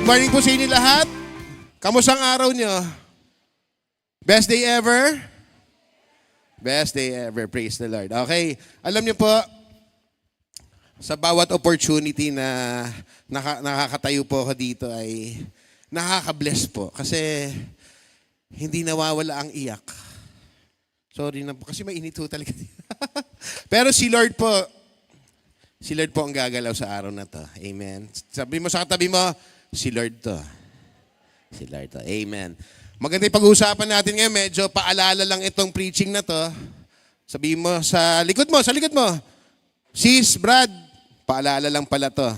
morning po sa inyo lahat. Kamusta ang araw nyo? Best day ever? Best day ever. Praise the Lord. Okay. Alam niyo po, sa bawat opportunity na nakakatayo po ako dito ay nakaka-bless po. Kasi hindi nawawala ang iyak. Sorry na po. Kasi mainit po talaga. Pero si Lord po ang gagalaw sa araw na to. Amen. Sabi mo sa katabi mo, si Lord to. Si Lord to. Amen. Maganda yung pag-uusapan natin ngayon. Medyo paalala lang itong preaching na to. Sabihin mo sa likod mo. Sis, Brad, paalala lang pala to.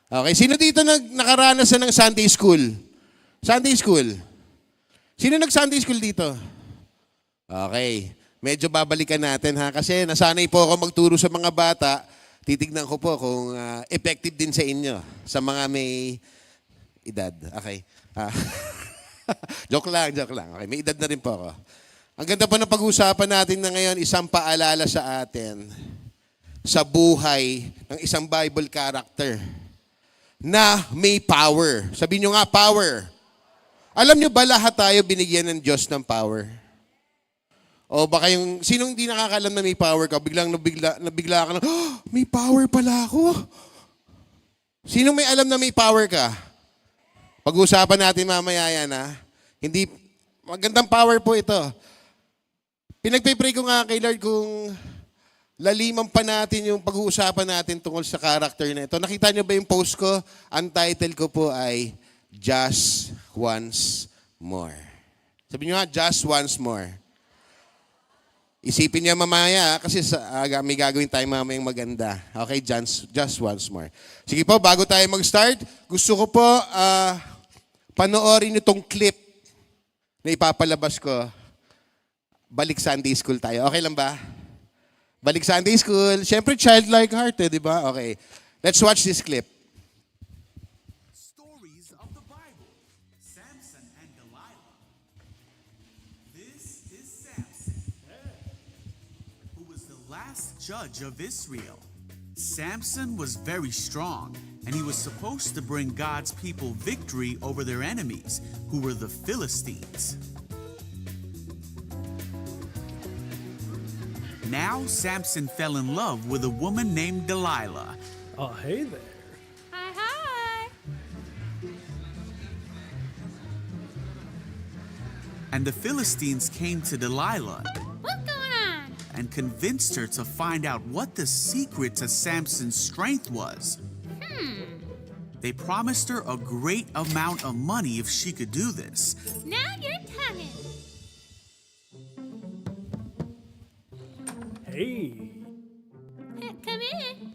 Okay, sino dito nakaranas ng Sunday school? Sunday school. Sino nag-Sunday school dito? Okay. Medyo babalikan natin ha. Kasi nasanay po ako magturo sa mga bata. Titignan ko po kung effective din sa inyo. Sa mga may edad. Okay. Joke lang. Okay, may edad na rin po ako. Ang ganda pa ng pag-uusapan natin na ngayon, isang paalala sa atin sa buhay ng isang Bible character na may power. Sabihin nyo nga, power. Alam nyo ba lahat tayo binigyan ng Diyos ng power? O baka yung, sinong hindi nakakalam na may power ka, biglang nabigla ka na, oh, may power pala ako. Sinong may alam na may power ka? Pag-uusapan natin mamaya yan, ha? Hindi, magandang power po ito. Pinagpipray ko nga kay Lord kung laliman pa natin yung pag-uusapan natin tungkol sa character na ito. Nakita niyo ba yung post ko? Ang title ko po ay Just Once More. Sabi niyo nga, Just Once More. Isipin niya mamaya kasi may gagawin tayo mamayang maganda. Okay, just once more. Sige po, bago tayo mag-start, gusto ko po panoorin itong clip na ipapalabas ko. Balik Sunday School tayo. Okay lang ba? Balik Sunday School. Siyempre, childlike heart, di ba? Okay. Let's watch this clip. Stories of the Bible. Samson and Delilah. This is Samson, who was the last judge of Israel. Samson was very strong, and he was supposed to bring God's people victory over their enemies, who were the Philistines. Now Samson fell in love with a woman named Delilah. Oh, hey there. Hi. And the Philistines came to Delilah What's going on? and convinced her to find out what the secret to Samson's strength was. They promised her a great amount of money if she could do this. Now you're talking. Hey. Come in.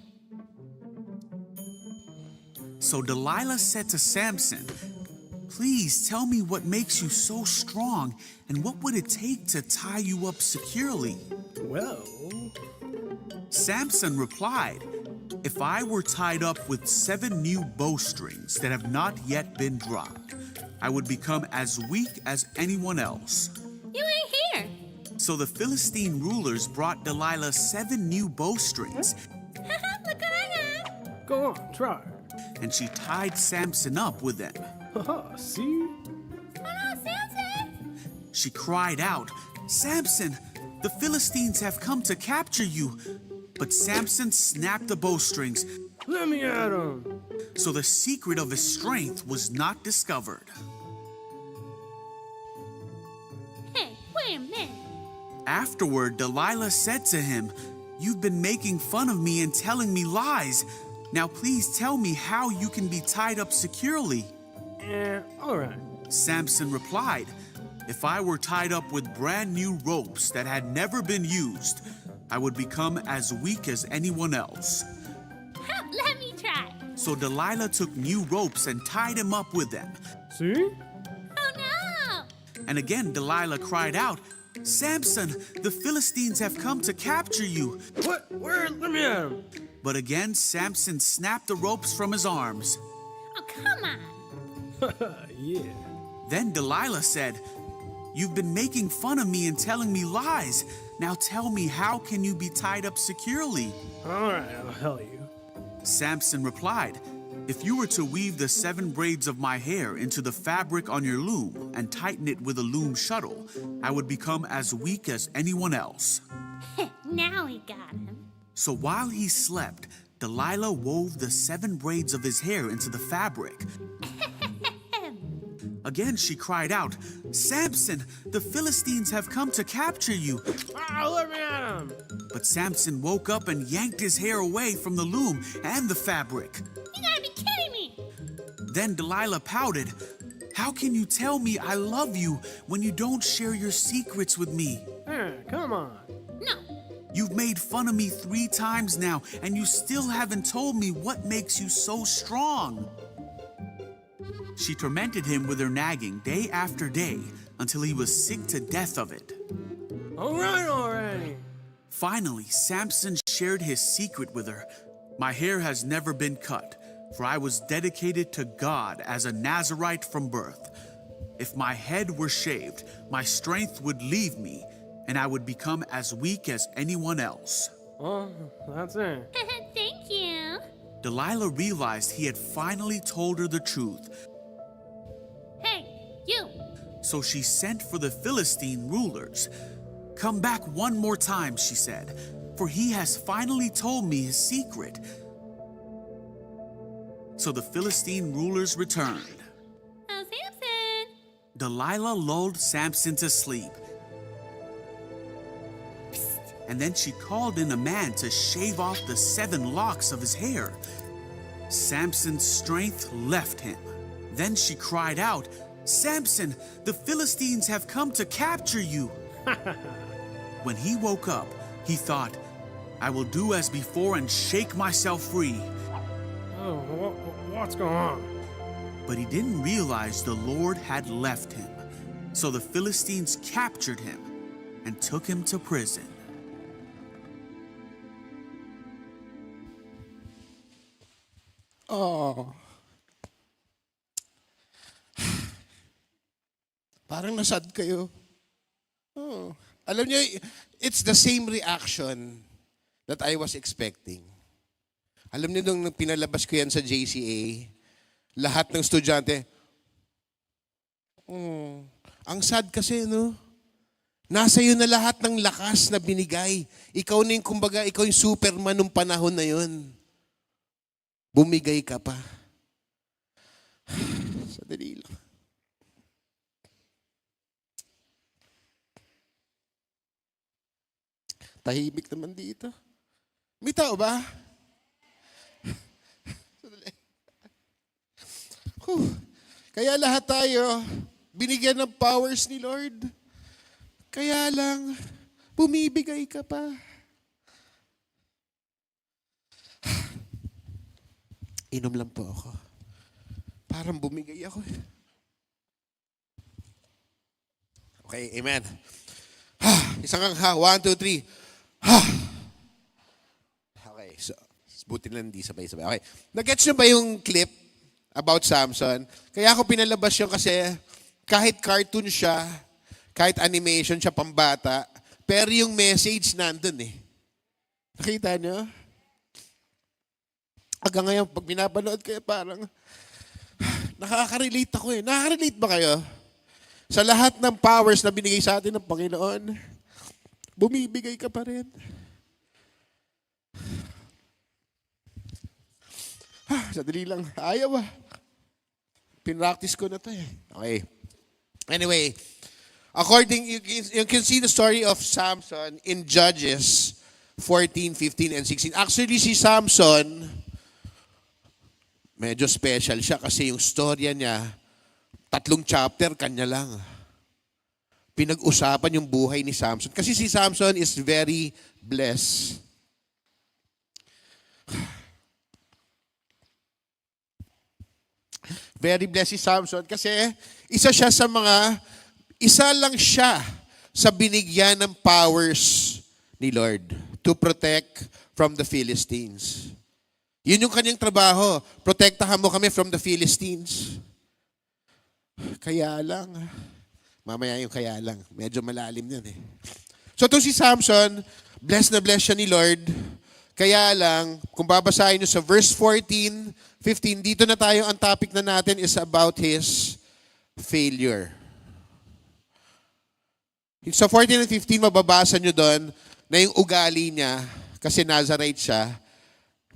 So Delilah said to Samson, "Please tell me what makes you so strong and what would it take to tie you up securely?" Well, Samson replied, "If I were tied up with 7 new bowstrings that have not yet been dropped, I would become as weak as anyone else." You ain't here. So the Philistine rulers brought Delilah 7 new bowstrings, Look what I got. go on, try. and she tied Samson up with them. Haha, see? Oh no, Samson. She cried out, "Samson, the Philistines have come to capture you." But Samson snapped the bowstrings, Let me at him. so the secret of his strength was not discovered. Hey, wait a minute. Afterward, Delilah said to him, "You've been making fun of me and telling me lies. Now please tell me how you can be tied up securely." All right. Samson replied, "If I were tied up with brand new ropes that had never been used, I would become as weak as anyone else." Let me try. So Delilah took new ropes and tied him up with them. See? Oh no. And again Delilah cried out, "Samson, the Philistines have come to capture you." What? Where? Let me at him. But again Samson snapped the ropes from his arms. Oh, come on. Yeah. Then Delilah said, "You've been making fun of me and telling me lies. Now tell me, how can you be tied up securely?" All right, I'll tell you. Samson replied, If you were to weave the 7 braids of my hair into the fabric on your loom and tighten it with a loom shuttle, I would become as weak as anyone else. Now we got him. So while he slept, Delilah wove the 7 braids of his hair into the fabric. Again, she cried out, "Samson, the Philistines have come to capture you." Let me at him. But Samson woke up and yanked his hair away from the loom and the fabric. You gotta be kidding me. Then Delilah pouted, "How can you tell me I love you when you don't share your secrets with me? Come on. No. You've made fun of me 3 times now, and you still haven't told me what makes you so strong." She tormented him with her nagging day after day until he was sick to death of it. All right already. Finally, Samson shared his secret with her. "My hair has never been cut, for I was dedicated to God as a Nazirite from birth. If my head were shaved, my strength would leave me, and I would become as weak as anyone else." Well, that's it. Thank you. Delilah realized he had finally told her the truth, Hey, you. so she sent for the Philistine rulers. "Come back one more time," she said, "for he has finally told me his secret." So the Philistine rulers returned. Oh, Samson. Delilah lulled Samson to sleep. And then she called in a man to shave off the 7 locks of his hair. Samson's strength left him. Then she cried out, "Samson, the Philistines have come to capture you." When he woke up, he thought, "I will do as before and shake myself free." Oh, what's going on? But he didn't realize the Lord had left him. So the Philistines captured him and took him to prison. Oh. Parang nasad kayo. Oh. Alam niyo, it's the same reaction that I was expecting. Alam niyo, nung pinalabas ko yan sa JCA, lahat ng estudyante, ang sad kasi, no? Nasa iyo na lahat ng lakas na binigay. Ikaw na yung, kumbaga, ikaw yung Superman nung panahon na yun. Bumigay ka pa. Sadali lang. Tahimik naman dito. May tao ba? Sadali. Kaya lahat tayo, binigyan ng powers ni Lord. Kaya lang, bumibigay ka pa. Inom lang po ako. Parang bumigay ako. Okay, amen. Isang kang 1, 2, 3. Okay, so, buti lang hindi sabay-sabay. Okay, nag-gets nyo ba yung clip about Samson? Kaya ako pinalabas yun kasi kahit cartoon siya, kahit animation siya pambata, pero yung message nandun eh. Nakita nyo? Hanggang ngayon, pag pinapanood kayo, parang nakaka-relate ako eh. Nakaka-relate ba kayo? Sa lahat ng powers na binigay sa atin ng Panginoon, bumibigay ka pa rin. Sadali lang. Ayaw ah. Pinractice ko na to eh. Okay. Anyway, you can see the story of Samson in Judges 14, 15, and 16. Actually, si Samson, medyo special siya kasi yung storya niya, 3 chapter, kanya lang. Pinag-usapan yung buhay ni Samson. Kasi si Samson is very blessed. Very blessed si Samson kasi isa lang siya sa binigyan ng powers ni Lord to protect from the Philistines. Yun yung kanyang trabaho. Protektahan mo kami from the Philistines. Kaya lang. Mamaya yung kaya lang. Medyo malalim yan eh. So ito si Samson, blessed na blessed siya ni Lord. Kaya lang, kung babasahin nyo sa verse 14, 15, dito na tayo, ang topic na natin is about his failure. Sa 14 and 15, mababasa nyo doon na yung ugali niya, kasi Nazarite siya,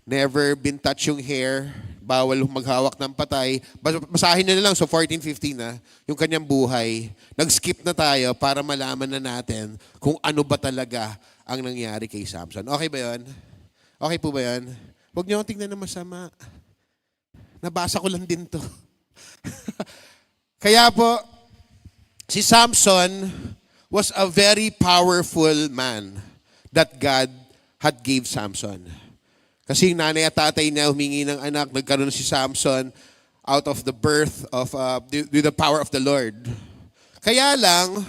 never been touch yung hair, bawal maghawak ng patay. Basahin nyo na lang, so 14, 15 na, yung kanyang buhay. Nag-skip na tayo para malaman na natin kung ano ba talaga ang nangyari kay Samson. Okay ba yun? Okay po ba yun? Huwag nyo tingnan na masama. Nabasa ko lang din to. Kaya po, si Samson was a very powerful man that God had gave Samson. Kasi yung nanay at tatay niya humingi ng anak, nagkaroon si Samson out of the birth of, with the power of the Lord. Kaya lang,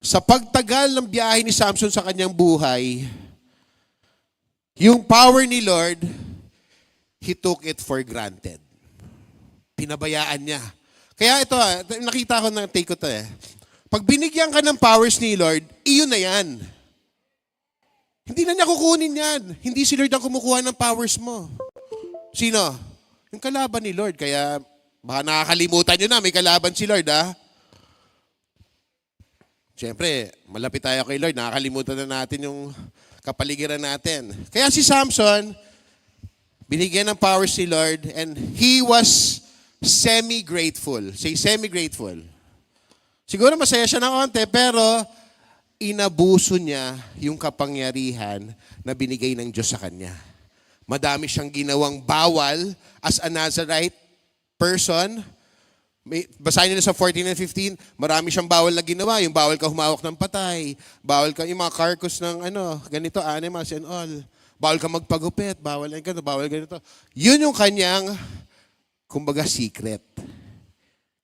sa pagtagal ng biyahe ni Samson sa kanyang buhay, yung power ni Lord, he took it for granted. Pinabayaan niya. Kaya ito, nakita ko na take ko to eh. Pag binigyan ka ng powers ni Lord, iyon na yan. Hindi na niya kukunin yan. Hindi si Lord ang kumukuha ng powers mo. Sino? Yung kalaban ni Lord. Kaya baka nakakalimutan nyo na, may kalaban si Lord, ha? Siyempre, malapit tayo kay Lord. Nakakalimutan na natin yung kapaligiran natin. Kaya si Samson, binigyan ng powers si Lord, and he was semi-grateful. Say, semi-grateful. Siguro masaya siya ng onte, pero inabuso niya yung kapangyarihan na binigay ng Diyos sa kanya. Madami siyang ginawang bawal as a Nazarite person. Basahin niyo sa 14 and 15, marami siyang bawal na ginawa. Yung bawal ka humawak ng patay, bawal ka yung mga carcass ng ganito, animals and all. Bawal ka magpagupit, bawal ganito. Yun yung kanyang, kumbaga, secret.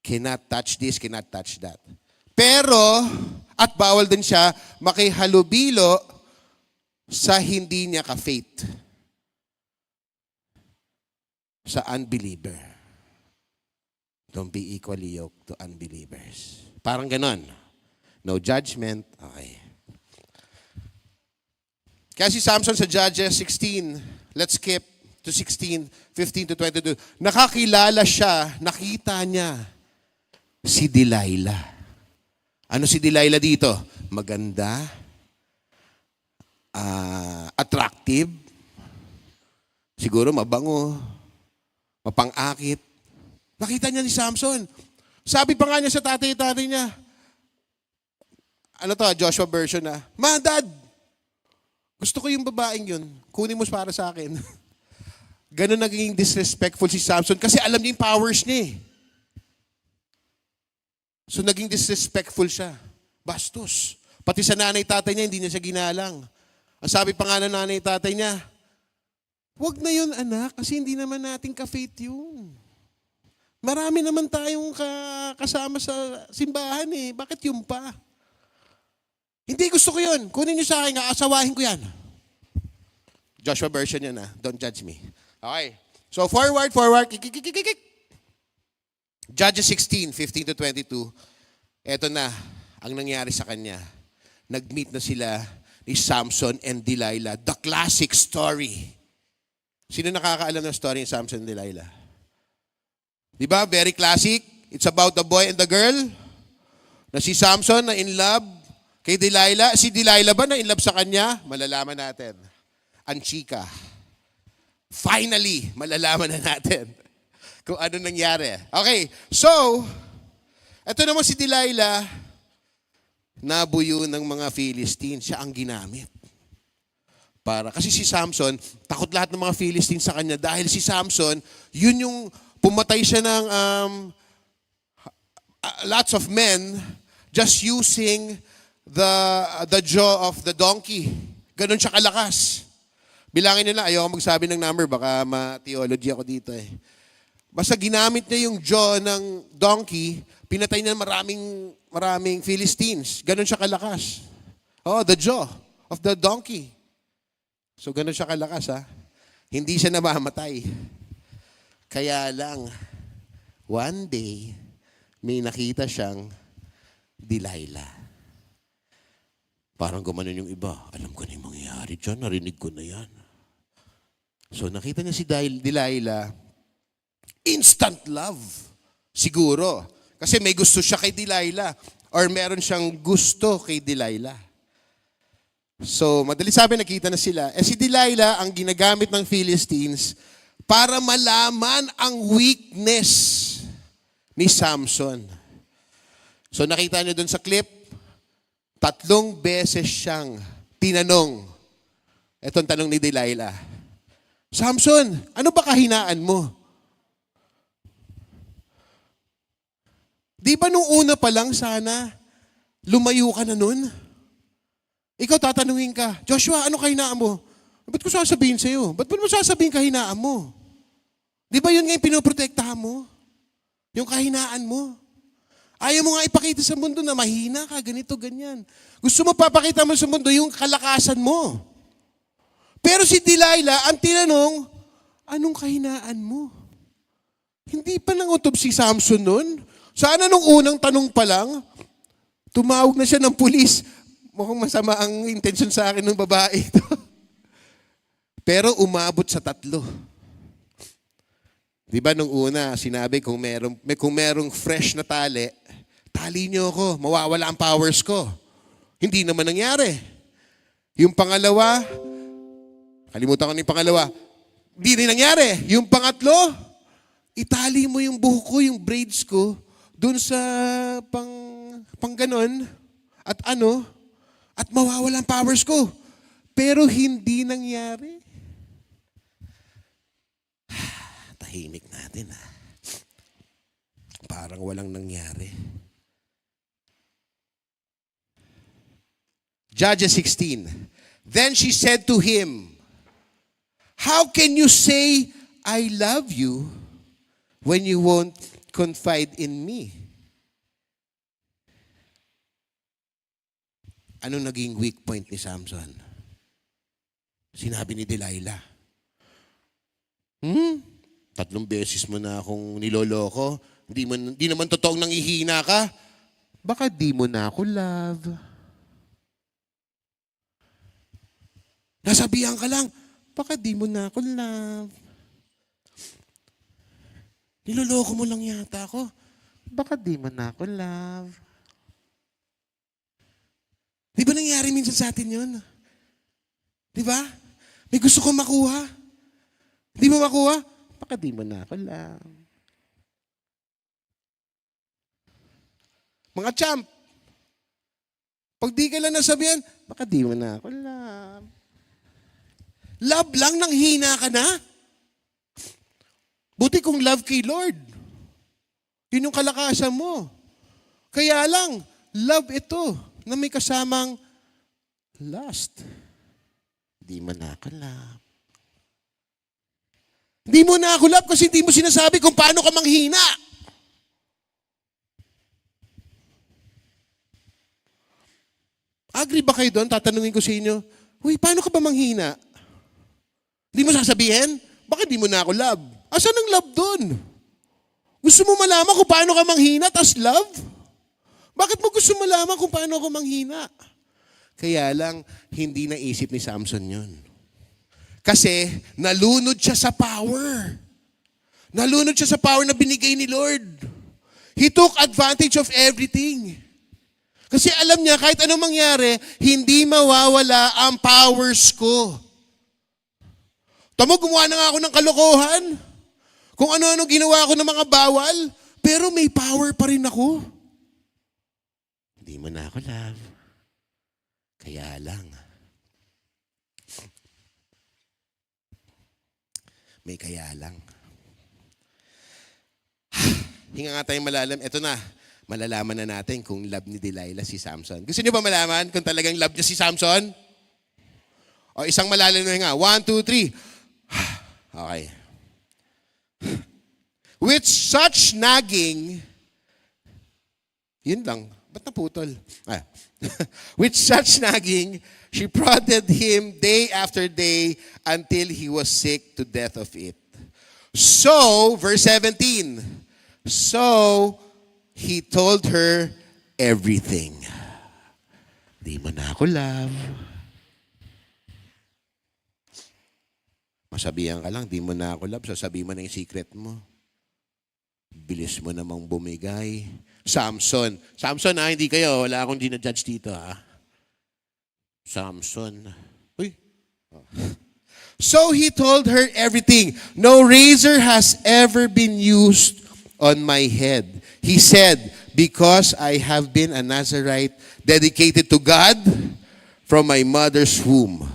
Cannot touch this, cannot touch that. Pero, at bawal din siya makihalubilo sa hindi niya ka-faith. Sa unbeliever. Don't be equally yoked to unbelievers. Parang ganon. No judgment. Okay. Kaya si Samson sa Judges 16, let's skip to 16, 15 to 22. Nakakilala siya, nakita niya si Delilah. Ano si Delilah dito? Maganda, attractive, siguro mabango, mapang-akit. Nakita niya ni Samson. Sabi pa nga niya sa tatay-tatay niya, Joshua version na, Ma, Dad, gusto ko yung babaeng yun. Kunin mo para sa akin. Ganon naging disrespectful si Samson kasi alam niya yung powers niya eh. So naging disrespectful siya. Bastos. Pati sa nanay-tatay niya, hindi niya siya ginalang. Ang sabi pa nga ng nanay-tatay niya, huwag na yun anak, kasi hindi naman natin ka-faith yun. Marami naman tayong kasama sa simbahan eh. Bakit yun pa? Hindi, gusto ko yun. Kunin niyo sa akin, aasawahin ko yan. Joshua version yan ah. Don't judge me. Okay. So forward. Kikikikikik. Judges 16, 15 to 22. Eto na ang nangyari sa kanya. Nag-meet na sila ni Samson and Delilah. The classic story. Sino nakakaalam ng story ni Samson and Delilah? Di ba? Very classic. It's about the boy and the girl. Na si Samson na in love kay Delilah. Si Delilah ba na in love sa kanya? Malalaman natin. Ang chika. Finally, malalaman na natin kung ano nangyari. Okay, so, eto naman si Delilah, nabuyo ng mga Philistines. Siya ang ginamit. Kasi si Samson, takot lahat ng mga Philistines sa kanya dahil si Samson, yun yung pumatay siya ng lots of men just using the jaw of the donkey. Ganon siya kalakas. Bilangin nila, ayoko magsabi ng number, baka ma-theology ako dito eh. Basta ginamit niya yung jaw ng donkey, pinatay niya maraming Philistines. Ganon siya kalakas. Oh, the jaw of the donkey. So ganon siya kalakas ha. Hindi siya namamatay. Kaya lang, one day, may nakita siyang Delilah. Parang gumanon yung iba. Alam ko na yung mangyayari dyan. Narinig ko na yan. So nakita niya si Delilah, instant love. Siguro. Kasi may gusto siya kay Delilah or meron siyang gusto kay Delilah. So, madali sabi, nakita na sila. Si Delilah ang ginagamit ng Philistines para malaman ang weakness ni Samson. So, nakita niyo dun sa clip, 3 beses siyang tinanong. Itong tanong ni Delilah. Samson, ano ba kahinaan mo? Di ba nung una pa lang sana, lumayo ka na nun? Ikaw tatanungin ka, Joshua, ano kahinaan mo? Ba't ko sasabihin sa'yo? Ba't mo sasabihin kahinaan mo? Di ba yun nga yung pinoprotektahan mo? Yung kahinaan mo? Ayaw mo nga ipakita sa mundo na mahina ka, ganito, ganyan. Gusto mo papakita mo sa mundo yung kalakasan mo. Pero si Delilah, ang tinanong, anong kahinaan mo? Hindi pa nangutob si Samson nun. Sana nung unang tanong pa lang, tumawag na siya ng pulis. Mukhang masama ang intensyon sa akin ng babae ito. Pero umabot sa 3. Di ba nung una, sinabi kung merong fresh na tali niyo ako, mawawala ang powers ko. Hindi naman nangyari. Yung pangalawa, kalimutan ko na yung pangalawa, hindi rin nangyari. Yung pangatlo, itali mo yung buhok ko, yung braids ko, dun sa pang ganon, at at mawawala ang powers ko. Pero hindi nangyari. Tahimik natin Parang walang nangyari. Judges 16. Then she said to him, how can you say, I love you, when you won't confide in me? Anong naging weak point ni Samson? Sinabi ni Delilah. 3 beses mo na akong niloloko. Hindi naman totoong nangihina ka. Baka di mo na ako love. Nasabihan ka lang, baka di mo na ako love. Niloloko mo lang yata ako. Baka di mo na ako love. Di ba nangyari minsan sa atin yun? Di ba? May gusto kong makuha. Di mo makuha? Baka di mo na ako love. Mga champ, pag di ka lang nasabihan, baka di mo na ako love. Love lang nang hina ka na? Buti kung love kay Lord. Yun yung kalakasan mo. Kaya lang, love ito na may kasamang lust. Hindi mo na ako love. Hindi mo na ako love kasi hindi mo sinasabi kung paano ka manghina. Agree ba kayo doon? Tatanungin ko sa inyo, uy, paano ka ba manghina? Hindi mo sasabihin? Bakit di mo na ako love? Asan ang love doon? Gusto mo malaman kung paano ka manghina, tas love? Bakit mo gusto malaman kung paano ako manghina? Kaya lang, hindi naisip ni Samson yun. Kasi, nalunod siya sa power. Nalunod siya sa power na binigay ni Lord. He took advantage of everything. Kasi alam niya, kahit anong mangyari, hindi mawawala ang powers ko. Tamo, gumawa na nga ako ng kalokohan. Kung ano-ano ginawa ko ng mga bawal, pero may power pa rin ako. Hindi mo na ako love. Kaya lang. May kaya lang. Hinga nga tayong malalim. Ito na. Malalaman na natin kung love ni Delilah si Samson. Gusto niyo ba malaman kung talagang love niya si Samson? O isang malalim na hinga. 1, 2, 3. Okay. With such nagging, yun lang. Ba't naputol? With such nagging, she prodded him day after day until he was sick to death of it. So, verse 17. So, he told her everything. Di mo na ako love. Sasabihan ka lang, di mo na ako love, sasabihin mo na yung secret mo. Bilis mo namang bumigay. Samson. Samson hindi kayo. Wala akong ginajudge dito Samson. Uy. So he told her everything. No razor has ever been used on my head. He said, because I have been a Nazarite dedicated to God from my mother's womb.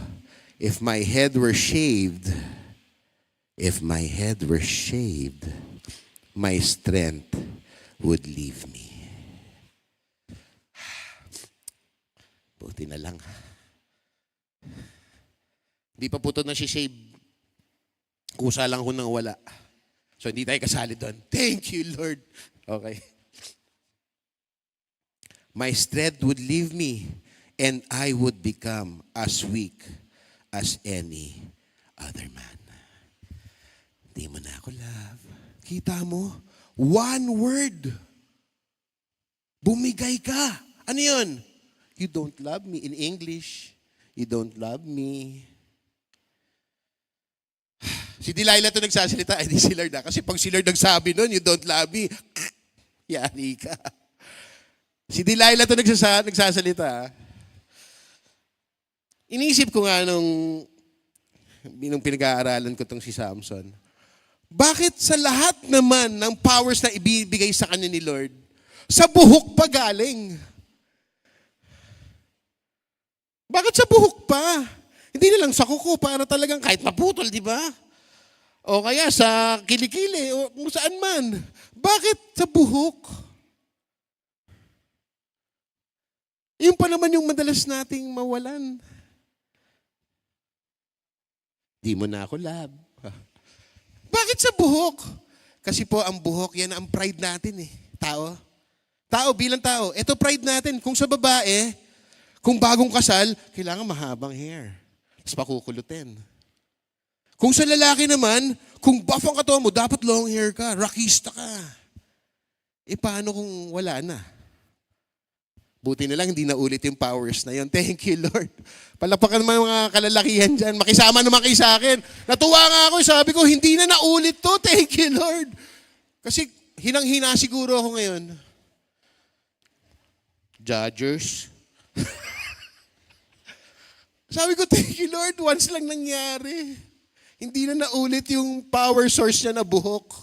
If my head were shaved, my strength would leave me. Buti na lang. Hindi pa po ito nasi-shave. Kusa lang ko nang wala. So hindi tayo kasali doon. Thank you, Lord. Okay. My strength would leave me and I would become as weak as any other man. Hindi mo na ako love. Kita mo? One word. Bumigay ka. Ano yun? You don't love me. In English, you don't love me. Si Delilah to nagsasalita, hindi si Lord Kasi pag si Lord nagsabi nun, you don't love me, yari ka. Si Delilah to nagsasalita. Inisip ko nga nung pinag-aaralan ko tong si Samson, bakit sa lahat naman ng powers na ibibigay sa kanya ni Lord, sa buhok pa galing? Bakit sa buhok pa? Hindi na lang sa kuko para talagang kahit maputol, di ba? O kaya sa kilikili, o kung saan man. Bakit sa buhok? Yun pa naman yung madalas nating mawalan. Di mo na ako love. Bakit sa buhok? Kasi po ang buhok, yan ang pride natin Tao. Tao bilang tao. Ito pride natin. Kung sa babae, kung bagong kasal, kailangan mahabang hair. Tapos pakukulutin. Kung sa lalaki naman, kung buff ang katawan mo, dapat long hair ka, rockista ka. Paano kung wala na? Buti na lang, hindi na ulit yung powers na yun. Thank you, Lord. Palapakan naman mga kalalakihan dyan. Makisama naman kayo sa akin. Natuwa nga ako, sabi ko, hindi na naulit to. Thank you, Lord. Kasi hinang-hina siguro ako ngayon. Judgers. Sabi ko, thank you, Lord. Once lang nangyari. Hindi na naulit yung power source niya na buhok.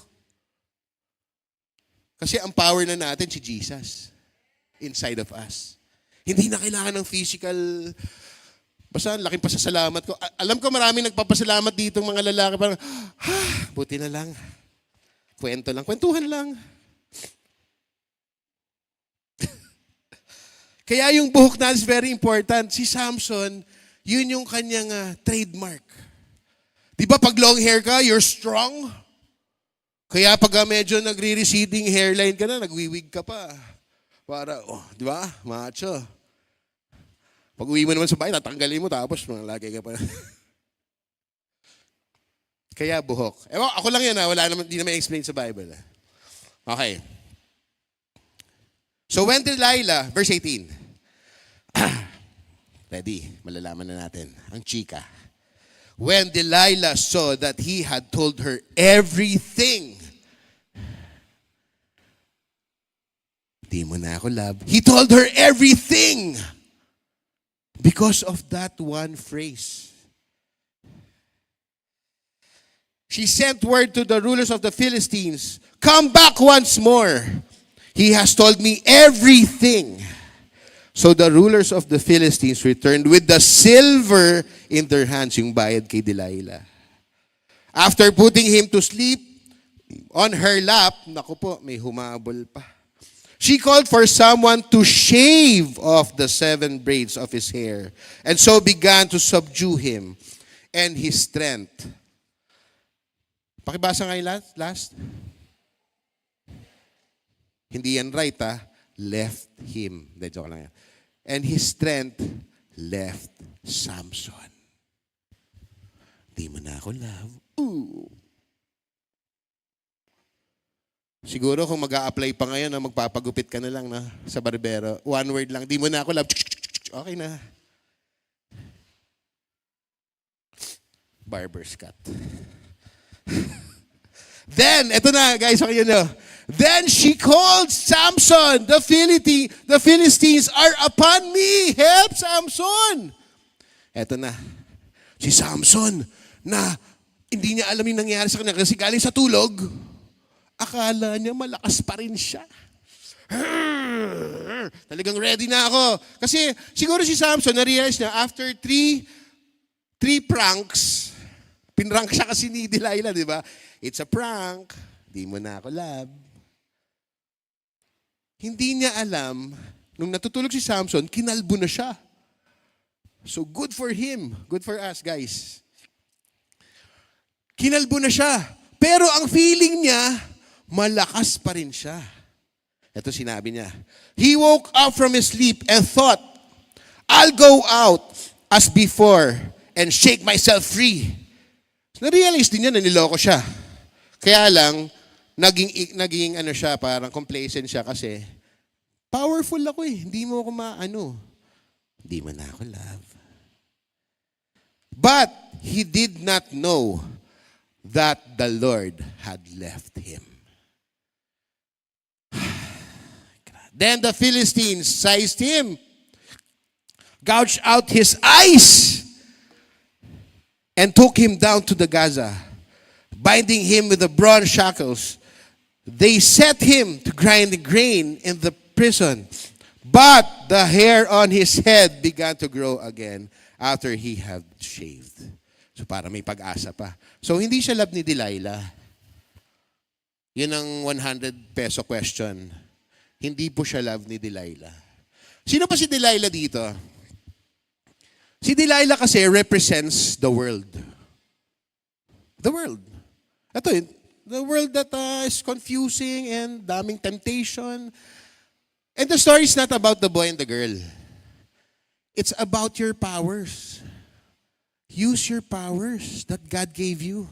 Kasi ang power na natin si Jesus. Inside of us. Hindi na kailangan ng physical. Basta laking pasasalamat ko. Alam ko maraming nagpapasalamat dito mga lalaki. Parang, buti na lang. Kwento lang. Kwentuhan lang. Kaya yung buhok na is very important. Si Samson, yun yung kanyang trademark. Di ba pag long hair ka, you're strong? Kaya pag medyo nagre-receding hairline ka na, nagwiwig ka pa. Para, di ba? Macho. Pag uwi mo naman sa bahay, tatanggalin mo, tapos malagay ka pa. Kaya buhok. Ako lang yan wala naman, di naman explain sa Bible. Okay. So when Delilah, verse 18. Ready, malalaman na natin. Ang chika. When Delilah saw that he had told her everything, di mo na ako love. He told her everything because of that one phrase. She sent word to the rulers of the Philistines, come back once more. He has told me everything. So the rulers of the Philistines returned with the silver in their hands, yung bayad kay Delilah. After putting him to sleep on her lap, naku po, may humabol pa. She called for someone to shave off the 7 braids of his hair, and so began to subdue him and his strength. Pakibasa nga yung last. Hindi yan right, left him. De, joke lang yan. And his strength left Samson. Di mo na ako love. Ooh. Siguro kung mag-a-apply pa ngayon na magpapagupit ka na lang sa barbero. One word lang. Di mo na ako love. Okay na. barber's cut. Then, eto na guys, okay yun. Then she called Samson, the Philistines are upon me. Help, Samson! Eto na. Si Samson, na hindi niya alam yung nangyayari sa kanya kasi galing sa tulog, akala niya malakas pa rin siya. Talagang ready na ako. Kasi siguro si Samson, na-realize niya, after three pranks, pinrank siya kasi ni Delilah, di ba? It's a prank. Di mo na ako love. Hindi niya alam, nung natutulog si Samson, kinalbo na siya. So good for him. Good for us, guys. Kinalbo na siya. Pero ang feeling niya, malakas pa rin siya. Ito sinabi niya. He woke up from his sleep and thought, I'll go out as before and shake myself free. Na-realize din niya na niloko siya. Kaya lang, naging ano siya, parang complacent siya kasi powerful ako eh. Hindi mo ako hindi mo na ako love. But he did not know that the Lord had left him. Then the Philistines seized him, gouged out his eyes, and took him down to the Gaza, binding him with the bronze shackles. They set him to grind the grain in the prison, but the hair on his head began to grow again after he had shaved. So para may pag-asa pa. So hindi siya love ni Delilah. Yun ang 100 peso question. Hindi po siya love ni Delilah. Sino pa si Delilah dito? Si Delilah kasi represents the world. The world. Ito yun. The world that is confusing and daming temptation. And the story is not about the boy and the girl. It's about your powers. Use your powers that God gave you.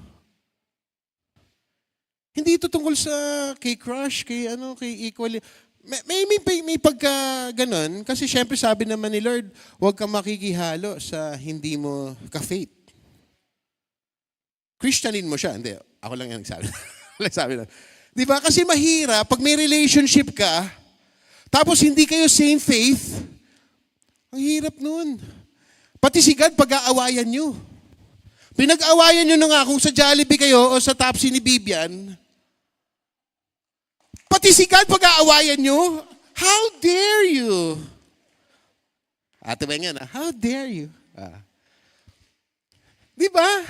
Hindi ito tungkol sa kay crush, kay equally. May pagka ganon. Kasi syempre sabi naman ni Lord, huwag kang makikihalo sa hindi mo ka-faith. Christianin mo siya. Hindi, ako lang yung nagsabi. Di ba? Kasi mahirap, pag may relationship ka, tapos hindi kayo same faith, ang hirap nun. Pati si God, pag-aawayan nyo. Pinag-aawayan nyo na nga kung sa Jollibee kayo o sa Tapsi ni Bibian. Pati si God, pag-aawayan nyo. How dare you? Ate ba yan? How dare you? Di ba?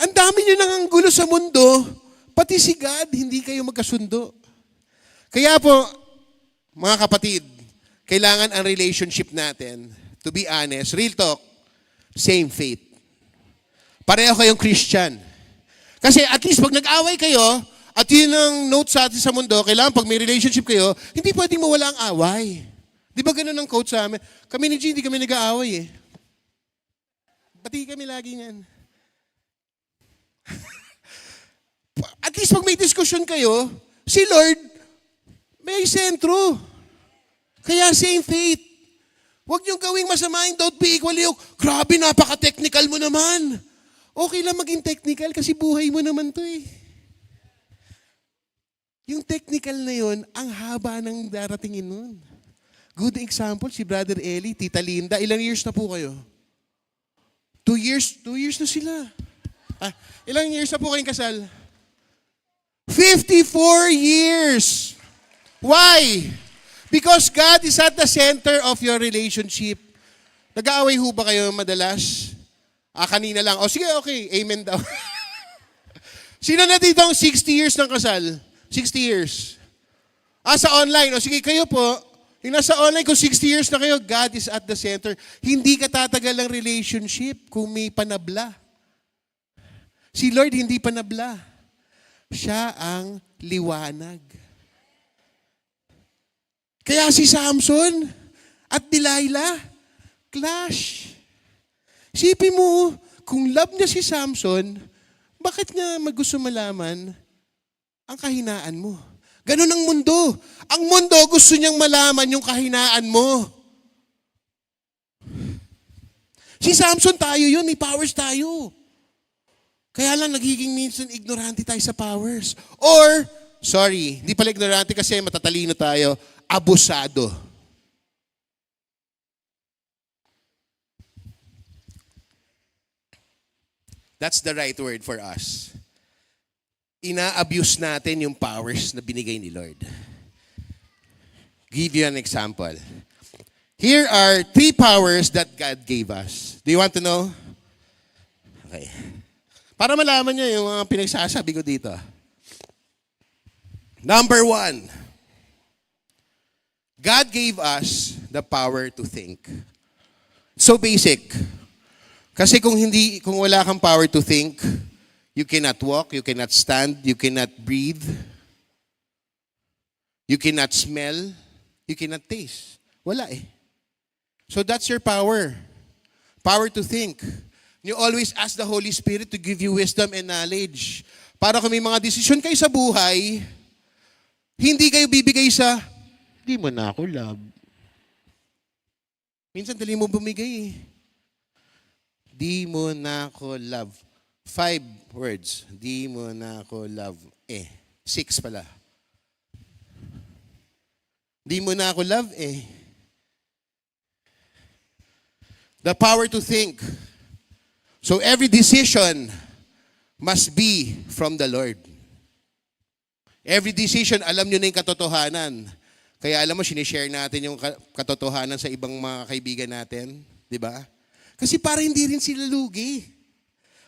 Ang dami nyo nang ang gulo sa mundo, pati si God, hindi kayo magkasundo. Kaya po, mga kapatid, kailangan ang relationship natin, to be honest, real talk, same faith. Pareho kayong Christian. Kasi at least pag nag-away kayo, at yun ang note sa atin sa mundo, kailangan pag may relationship kayo, hindi pwedeng mawala ang away. Di ba ganun ang quote sa amin? Kami ni G, hindi kami nag-aaway eh. Pati kami lagi yan. At least pag may diskusyon kayo, si Lord, may sentro. Kaya same faith. Huwag niyong gawing masamaing don't be equal yoke. Grabe, napaka-technical mo naman. Okay lang maging technical kasi buhay mo naman to eh. Yung technical na yun, ang haba ng daratingin nun. Good example, si Brother Eli, Tita Linda. Ilang years na po kayo? 2 years? 2 years na sila. Ilang years na po kayong kasal? 54 years. Why? Because God is at the center of your relationship. Nag-aaway ho ba kayo madalas? Kanina lang. O sige, okay. Amen daw. Sino na dito ang 60 years ng kasal? 60 years. Sa online. O sige, kayo po. Yung nasa online, kung 60 years na kayo, God is at the center. Hindi ka tatagal ng relationship kung may panabla. Si Lord hindi panabla. Siya ang liwanag. Kaya si Samson at Delilah, clash. Isipin mo, kung love niya si Samson, bakit niya gusto malaman ang kahinaan mo? Ganun ang mundo. Ang mundo gusto niyang malaman yung kahinaan mo. Si Samson tayo yun, may powers tayo. Kaya lang nagiging minsan ignorante tayo sa powers. Or, sorry, hindi pala ignorante kasi matatalino tayo, abusado. That's the right word for us. Ina-abuse natin yung powers na binigay ni Lord. Give you an example. Here are 3 powers that God gave us. Do you want to know? Okay. Para malaman nyo yung mga pinagsasabi ko dito. Number 1. God gave us the power to think. So basic. Kasi kung wala kang power to think, you cannot walk, you cannot stand, you cannot breathe, you cannot smell, you cannot taste. Wala eh. So that's your power. Power to think. You always ask the Holy Spirit to give you wisdom and knowledge. Para kung may mga desisyon kayo sa buhay, hindi kayo bibigay sa, di mo na ako love. Minsan dali mo bumigay eh. Di mo na ako love. 5 words. Di mo na ako love. 6 pala. Di mo na ako love The power to think. So every decision must be from the Lord. Every decision, alam nyo na yung katotohanan. Kaya alam mo, sinishare natin yung katotohanan sa ibang mga kaibigan natin. Di ba? Kasi para hindi rin sila lugi.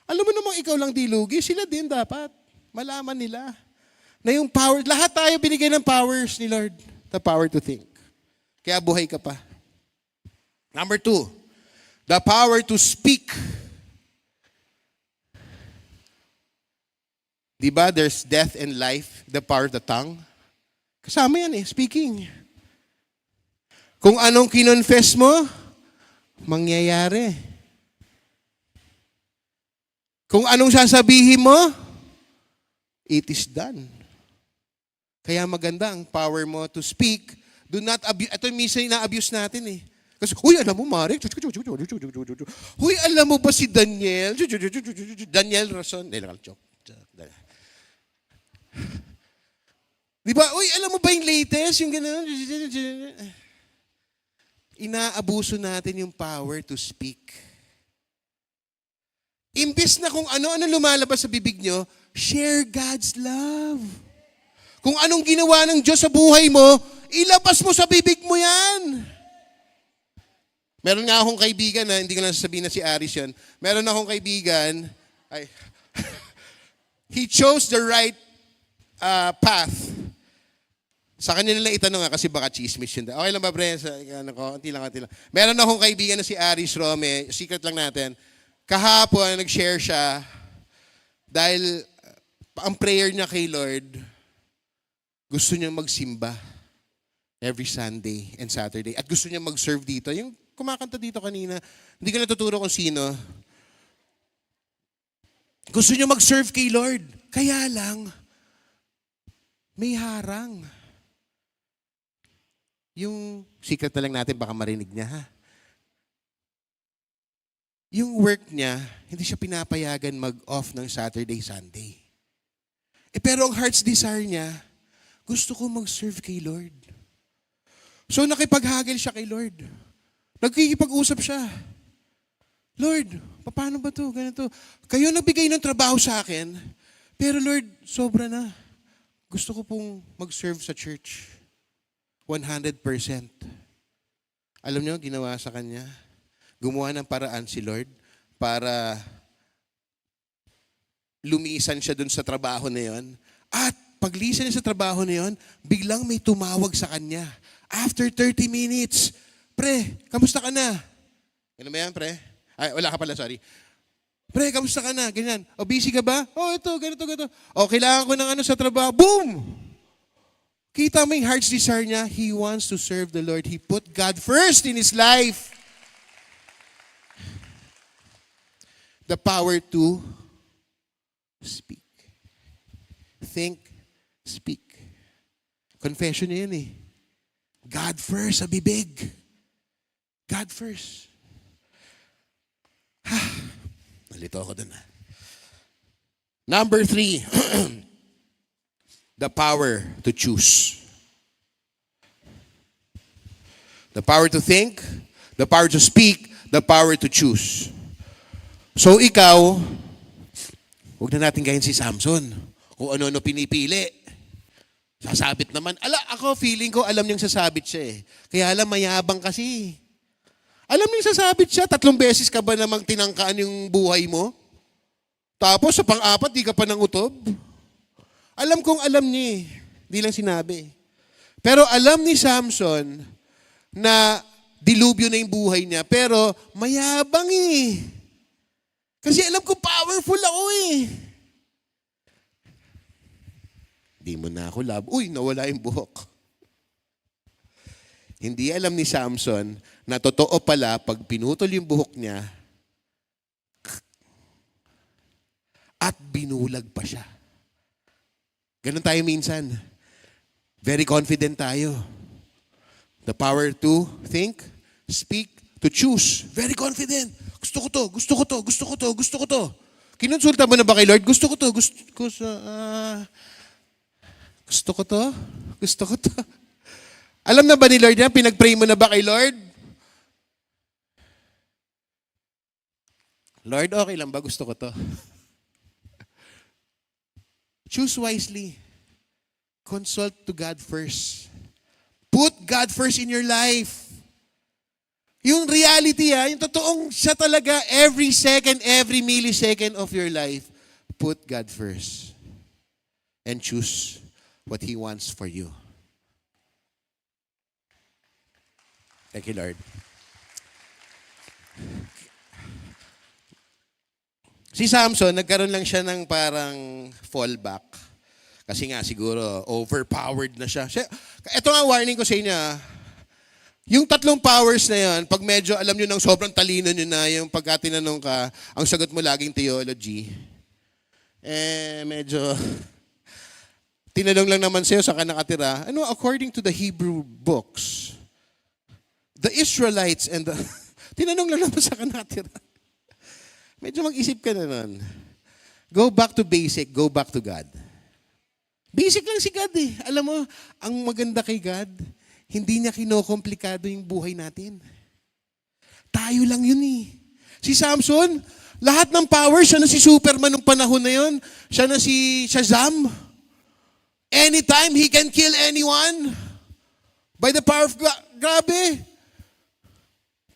Alam mo namang ikaw lang di lugi, sila din dapat. Malaman nila. Na yung power, lahat tayo binigay ng powers ni Lord. The power to think. Kaya buhay ka pa. Number 2, the power to speak. Diba, there's death and life, the power of the tongue. Kasama yan speaking. Kung anong kinonfess mo, mangyayari. Kung anong sasabihin mo, it is done. Kaya maganda ang power mo to speak. Do not abuse. Ito minsan ina-abuse natin Kasi, huy, alam mo, Marek. Huy, alam mo ba si Daniel? Daniel Rason. Joke. Di ba? Uy, alam mo ba yung latest? Yung gano'n? Inaabuso natin yung power to speak. Imbes na kung ano-ano lumalabas sa bibig nyo, share God's love. Kung anong ginawa ng Diyos sa buhay mo, ilabas mo sa bibig mo yan. Meron nga akong kaibigan hindi ko lang sasabihin na si Aris yun. Meron akong kaibigan, he chose the right path. Sa kanya nila itanong kasi baka chismis yun. Okay lang ba, Bre? Konti lang. Meron akong kaibigan na si Aris Rome, secret lang natin. Kahapon, nag-share siya dahil ang prayer niya kay Lord, gusto niya magsimba every Sunday and Saturday. At gusto niya mag-serve dito. Yung kumakanta dito kanina, hindi ko natuturo kung sino. Gusto niya mag-serve kay Lord. Kaya lang, may harang. Yung secret na lang natin, baka marinig niya Yung work niya, hindi siya pinapayagan mag-off ng Saturday, Sunday. Pero ang heart's desire niya, gusto ko mag-serve kay Lord. So nakipaghagil siya kay Lord. Nagkikipag-usap siya. Lord, paano ba to? Ganito. Kayo nagbigay ng trabaho sa akin, pero Lord, sobra na. Gusto ko pong mag-serve sa church. 100%. Alam niyo, ginawa sa kanya? Gumawa ng paraan si Lord para lumisan siya dun sa trabaho na yon. At paglisan niya sa trabaho na yon, biglang may tumawag sa kanya. After 30 minutes, pre, kamusta ka na? Ano ba yan, pre? Ay, wala ka pala, sorry. Pre, kamusta ka na? Ganyan. O, busy ka ba? O, ito, ganito. O, kailangan ko ng sa trabaho. Boom! Kita mo yung heart's desire niya. He wants to serve the Lord. He put God first in his life. The power to speak. Think, speak. Confession niya yan God first, sa bibig. God first. Nalito ako dun Number 3, the power to choose. The power to think, the power to speak, the power to choose. So ikaw, huwag na natin gayin si Samson. Kung ano-ano pinipili. Sasabit naman. Feeling ko, alam niyang sasabit siya eh. Kaya alam, mayabang kasi. Alam niyang sasabit siya, 3 beses ka ba namang tinangkaan yung buhay mo? Tapos sa pang-4, di ka pa nangutob? Alam kong alam niya eh. Di lang sinabi. Pero alam ni Samson na dilubyo na yung buhay niya, pero mayabang eh. Kasi alam ko powerful ako eh. Di mo na ako love. Uy, nawala yung buhok. Hindi alam ni Samson na totoo pala pag pinutol yung buhok niya at binulag pa siya. Ganun tayo minsan. Very confident tayo. The power to think, speak, to choose. Very confident. Gusto ko to, gusto ko to, gusto ko to, gusto ko to. Kinonsulta mo na ba kay Lord? Gusto ko to, gusto ko to, gusto ko to. Alam na ba ni Lord yan? Pinag-pray mo na ba kay Lord? Lord, okay lang ba? Gusto ko to. Choose wisely. Consult to God first. Put God first in your life. Yung reality yung totoong siya talaga, every second, every millisecond of your life, put God first. And choose what He wants for you. Thank you, Lord. Si Samson, nagkaroon lang siya ng parang fallback. Kasi nga siguro, overpowered na siya. Ito nga warning ko sa inyo. Yung 3 powers na yan, pag medyo alam nyo ng sobrang talino nyo na, yung pagka tinanong ka, ang sagot mo laging theology, medyo, tinanong lang naman sa'yo, saan ka nakatira. Ano, according to the Hebrew books, the Israelites and the, tinanong lang naman saan ka nakatira. Medyo mag-isip ka na nun. Go back to basic, go back to God. Basic lang si God eh. Alam mo, ang maganda kay God, hindi niya kinokomplikado yung buhay natin. Tayo lang yun eh. Si Samson, lahat ng power, siya na si Superman nung panahon na yun. Siya na si Shazam. Anytime, he can kill anyone. By the power of God. Grabe.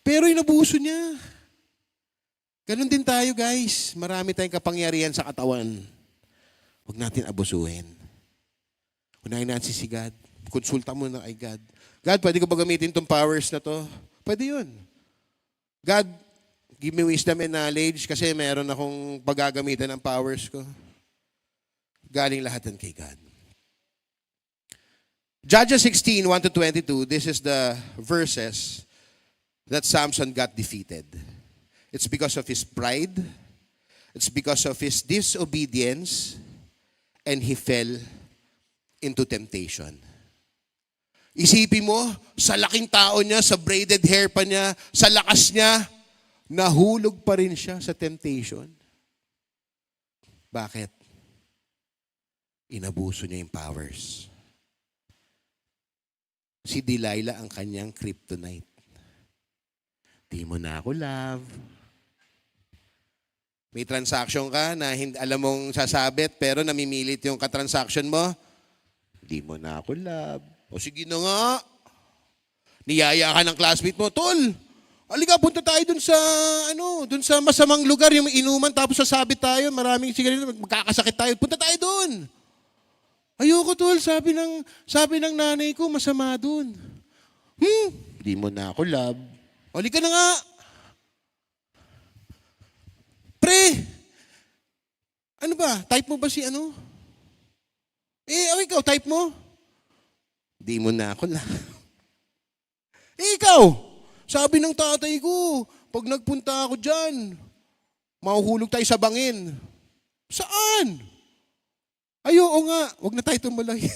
Pero inabuso niya. Ganon din tayo guys. Marami tayong kapangyarihan sa katawan. Huwag natin abusuhin. Unahin natin si God. Konsulta mo na kay God. God, pwede ko ba gamitin itong powers na to? Pwede yun. God, give me wisdom and knowledge kasi meron akong paggagamitan ng powers ko. Galing lahat yan kay God. Judges 16, 1-22, this is the verses that Samson got defeated. It's because of his pride. It's because of his disobedience. And he fell into temptation. Isipin mo, sa laking tao niya, sa braided hair pa niya, sa lakas niya, nahulog pa rin siya sa temptation. Bakit? Inabuso niya yung powers. Si Delilah ang kanyang kryptonite. Di mo na ako love. May transaction ka na alam mong sasabit pero namimilit yung katransaction mo. Di mo na ako love. O sige na nga. Niyaya ka ng classmate mo, Tol, halika, punta tayo dun sa masamang lugar, yung inuman, tapos sasabit tayo, maraming sigarilyo, magkakasakit tayo, punta tayo dun. Ayoko, Tol, sabi ng nanay ko, masama dun. Di mo na ako love. Halika na nga. Pre, ano ba? Type mo ba si ano? Ikaw, type mo? Di mo na ako lang. Ikaw, sabi ng tatay ko, pag nagpunta ako dyan, mahuhulog tayo sa bangin. Saan? Oo nga, wag na tayo tumulay.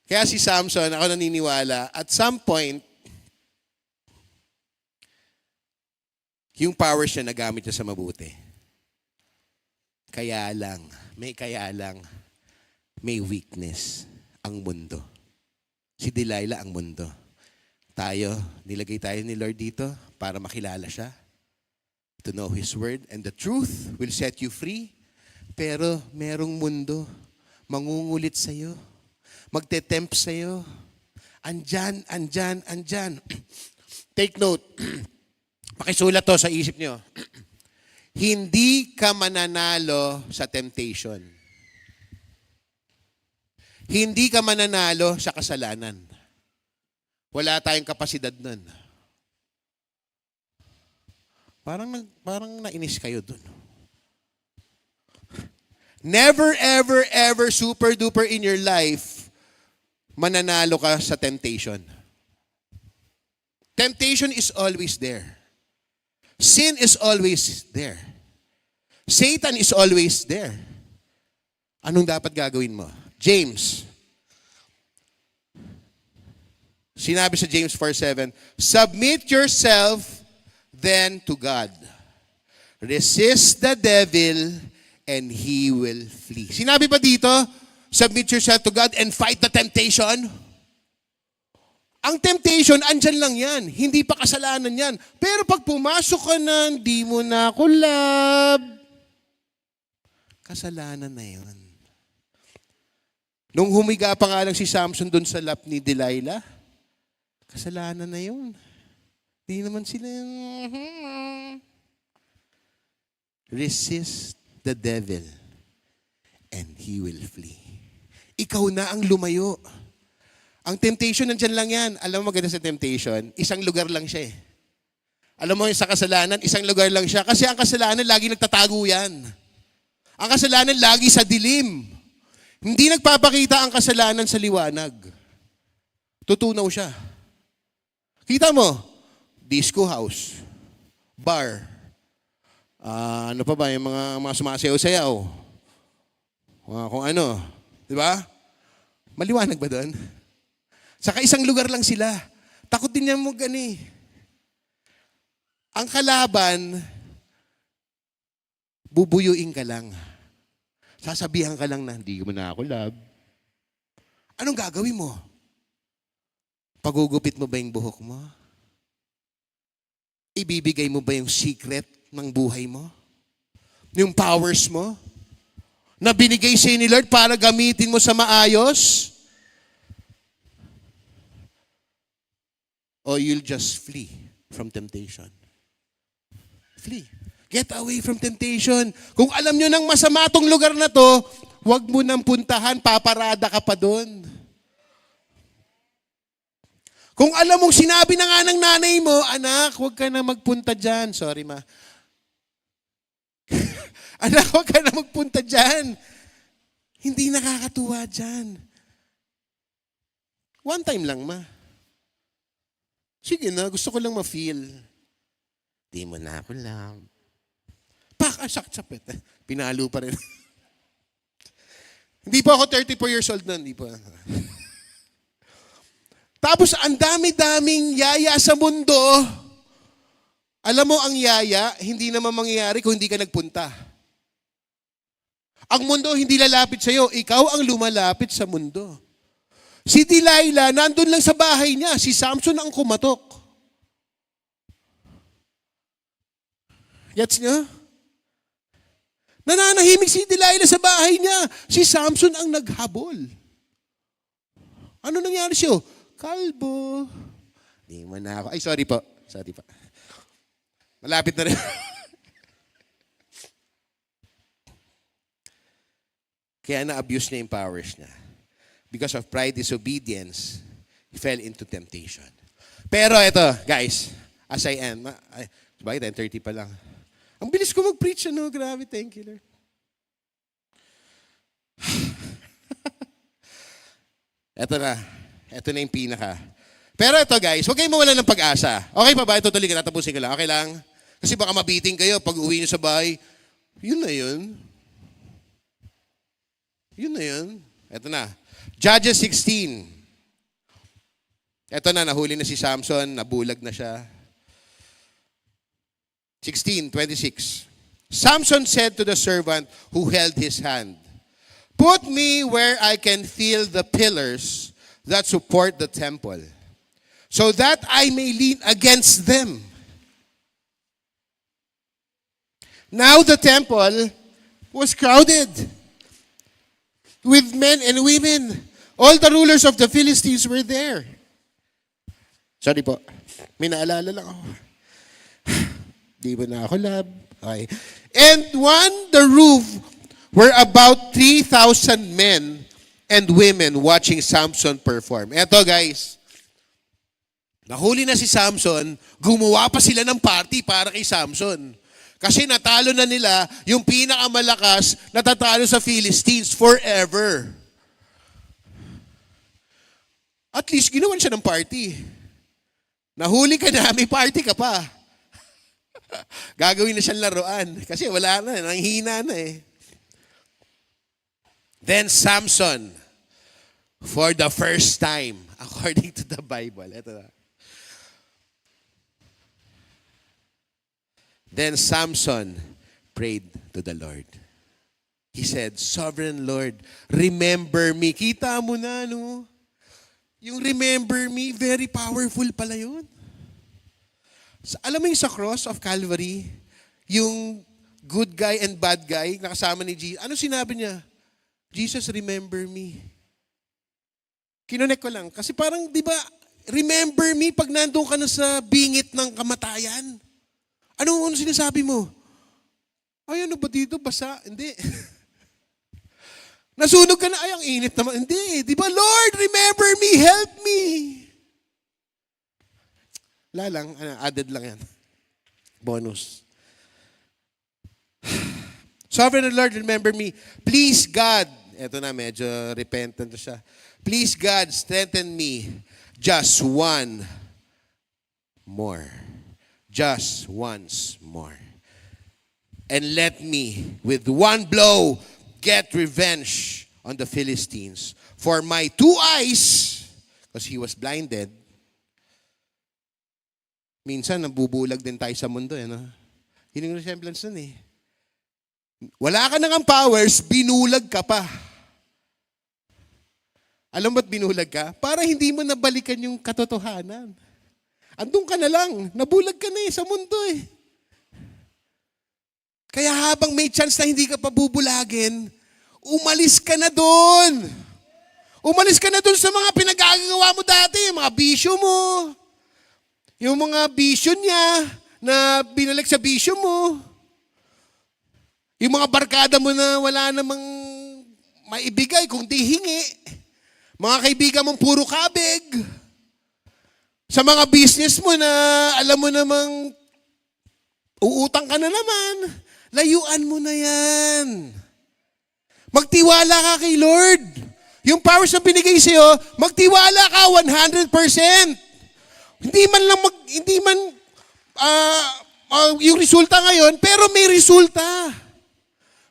Kaya si Samson, ako naniniwala, at some point, Yung powers niya nagamit niya sa mabuti. Kaya lang, may weakness ang mundo. Si Delilah ang mundo. Nilagay tayo ni Lord dito para makilala siya. To know His Word. And the truth will set you free. Pero merong mundo. Mangungulit sa'yo. Magte-tempt sa'yo. Andyan. Take note. Pakisulat to sa isip nyo. Hindi ka mananalo sa temptation. Hindi ka mananalo sa kasalanan. Wala tayong kapasidad nun. Parang nainis kayo dun. Never, ever, super duper in your life, mananalo ka sa temptation. Temptation is always there. Sin is always there. Satan is always there. Anong dapat gagawin mo? James. Sinabi sa James 4:7, submit yourself then to God. Resist the devil and he will flee. Sinabi pa dito, submit yourself to God and fight the temptation. Ang temptation, andyan lang yan. Hindi pa kasalanan yan. Pero pag pumasok ka na, hindi mo na ako love. Kasalanan na yun. Nung humiga pa nga lang si Samson doon sa lap ni Delilah, kasalanan na yun. Hindi naman sila resist the devil and he will flee. Ikaw na ang lumayo. Ang temptation nandyan lang yan. Alam mo maganda sa temptation, isang lugar lang siya eh. Alam mo sa kasalanan, isang lugar lang siya. Kasi ang kasalanan, lagi nagtatago yan. Ang kasalanan, lagi sa dilim. Hindi nagpapakita ang kasalanan sa liwanag. Tutunaw siya. Kita mo, disco house, bar, ano pa ba, yung mga sumasayaw-sayaw, kung ano, di ba? Maliwanag ba doon? Saka isang lugar lang sila. Takot din niya mo gani. Ang kalaban, bubuyuin ka lang. Sasabihan ka lang na, hindi mo na ako love. Anong gagawin mo? Pagugupit mo ba yung buhok mo? Ibibigay mo ba yung secret ng buhay mo? Yung powers mo? Na binigay sa'yo ni Lord para gamitin mo sa maayos? Or you'll just flee from temptation? Flee. Get away from temptation. Kung alam nyo ng masama tong lugar na to, huwag mo nang puntahan, paparada ka pa doon. Kung alam mong sinabi na nga ng nanay mo, anak, huwag ka na magpunta dyan. Sorry, ma. Anak, huwag ka na magpunta dyan. Hindi nakakatuwa dyan. One time lang, ma. Sige na, gusto ko lang ma-feel. Di mo na ako lang. Sakit. Pinalo pa rin. Hindi pa ako 34 years old na, hindi pa. Tapos ang dami-daming yaya sa mundo. Alam mo ang yaya, hindi naman mangyayari kung hindi ka nagpunta. Ang mundo hindi lalapit sa'yo, ikaw ang lumalapit sa mundo. Si Delilah, nandun lang sa bahay niya, si Samson ang kumatok. Gets niyo? Nananahimik si Delilah sa bahay niya, si Samson ang naghabol. Ano nangyari siya? Kalbo. Di mo na ako. Ay, sorry po. Malapit na rin. Kaya na-abuse niya yung powers niya. Because of pride, disobedience, he fell into temptation. Pero ito, guys, as I am, bakit 10:30 pa lang? Ang bilis ko mag-preach, ano? Grabe, thank you, Lord. Ito na yung pinaka. Pero ito guys, huwag kayong mawalan ng pag-asa. Okay pa ba? Tutuloy ka, tatapusin ko lang. Okay lang? Kasi baka mabiting kayo pag uwi nyo sa bahay. Yun na yun. Ito na. Judges 16. Ito na, nahuli na si Samson, nabulag na siya. 16:26. Samson said to the servant who held his hand, "Put me where I can feel the pillars that support the temple, so that I may lean against them." Now the temple was crowded with men and women. All the rulers of the Philistines were there. Sorry po. May naalala lang ako. Di ba na ako lab? Okay. And on the roof were about 3,000 men and women watching Samson perform. Eto guys, nahuli na si Samson, gumawa pa sila ng party para kay Samson. Kasi natalo na nila yung pinakamalakas na tatalo sa Philistines forever. At least ginawan siya ng party. Nahuli ka na, may party ka pa. Gagawin na siyang laruan. Kasi wala na, nanghina na eh. Then Samson, for the first time, according to the Bible, ito na. Then Samson prayed to the Lord. He said, "Sovereign Lord, remember me." Kita mo na, no? Yung remember me, very powerful pala yun. Alam mo yung sa cross of Calvary, yung good guy and bad guy, nakasama ni Jesus, ano sinabi niya? "Jesus, remember me." Kinonek ko lang. Kasi parang, di ba, remember me pag nandun ka na sa bingit ng kamatayan. Ano sinasabi mo? Ay, ano ba dito? Basa? Hindi. Nasunog ka na, ay, ang init naman. Hindi. Di ba, Lord, remember me, help me. Wala lang, added lang yan. Bonus. Sovereign Lord, remember me. Please, God. Eto na, medyo repentant na siya. Please, God, strengthen me just one more. Just once more. And let me, with one blow, get revenge on the Philistines. For my 2 eyes, because he was blinded, minsan nabubulag din tayo sa mundo. No? Yun yung resemblance nun eh. Wala ka nang powers, binulag ka pa. Alam ba't binulag ka? Para hindi mo nabalikan yung katotohanan. Andun ka na lang. Nabulag ka na sa mundo eh. Kaya habang may chance na hindi ka pa bubulagin, umalis ka na doon. Umalis ka na doon sa mga pinagagawa mo dati, mga bisyo mo. Yung mga bisyo niya na binalik sa bisyo mo. Yung mga barkada mo na wala namang maibigay kung di hingi. Mga kaibigan mong puro kabig. Sa mga business mo na alam mo namang uutang ka na naman, layuan mo na yan. Magtiwala ka kay Lord. Yung powers na binigay sa'yo, magtiwala ka 100%. Hindi man yung resulta ngayon, pero may resulta.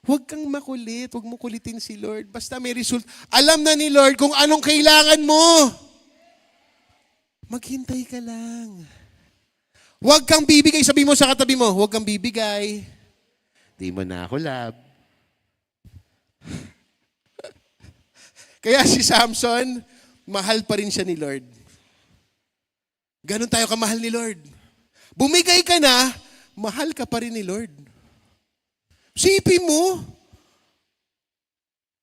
Huwag kang makulit, huwag mo kulitin si Lord. Basta may result. Alam na ni Lord kung anong kailangan mo. Maghintay ka lang. Huwag kang bibigay. Sabi mo sa katabi mo, huwag kang bibigay. Di mo na ako love. Kaya si Samson, mahal pa rin siya ni Lord. Ganon tayo kamahal ni Lord. Bumigay ka na, mahal ka pa rin ni Lord. Sipin mo,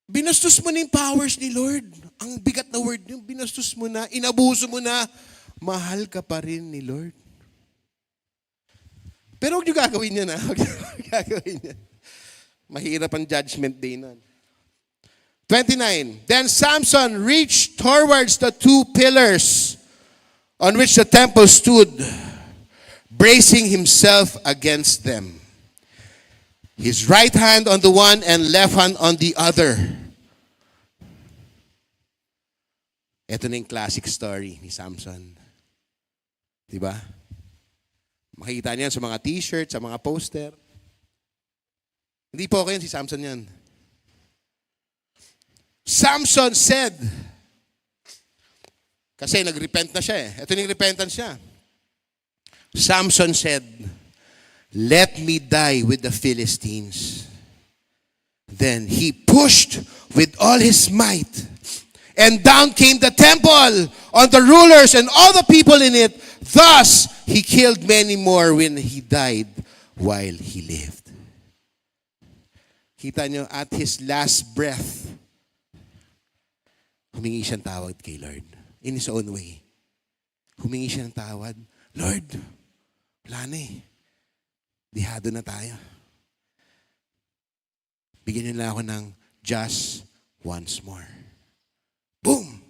binastos mo na yung powers ni Lord. Ang bigat na word niyo, binastos mo na, inabuso mo na, mahal ka pa rin ni Lord. Pero huwag niyo gagawin yan, ha? Huwag niyo gagawin yan. Mahirap ang judgment day nun. 29. Then Samson reached towards the 2 pillars on which the temple stood, bracing himself against them. His right hand on the one and left hand on the other. Ito na yung classic story ni Samson. Diba? Makikita niyan sa mga t-shirt, sa mga poster. Hindi po kayo si Samson yan. Samson said, kasi nag-repent na siya eh. Ito yung repentance niya. Samson said, let me die with the Philistines. Then he pushed with all his might, and down came the temple on the rulers and all the people in it. Thus he killed many more when he died while he lived. Kita nyo, at his last breath, humingi siyang tawad kay Lord. In his own way. Humingi siya ng tawad. Lord, wala na eh. Dihado na tayo. Bigyan niyo lang ako ng just once more. Boom!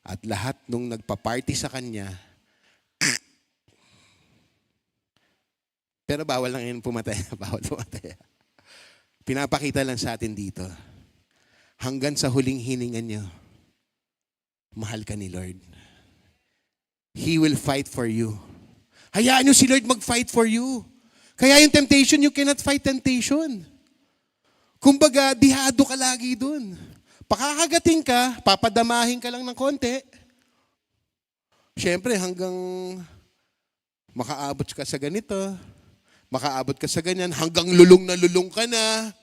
At lahat nung nagpa-party sa kanya, pero bawal lang yun pumatay. Bawal pumatay. Pinapakita lang sa atin dito. Hanggang sa huling hininga niyo, mahal ka ni Lord. He will fight for you. Hayaan niyo si Lord mag-fight for you. Kaya yung temptation, you cannot fight temptation. Kumbaga, dihado ka lagi dun. Pakakagating ka, papadamahin ka lang ng konti. Siyempre, hanggang makaabot ka sa ganito, makaabot ka sa ganyan, hanggang lulong na lulong ka na,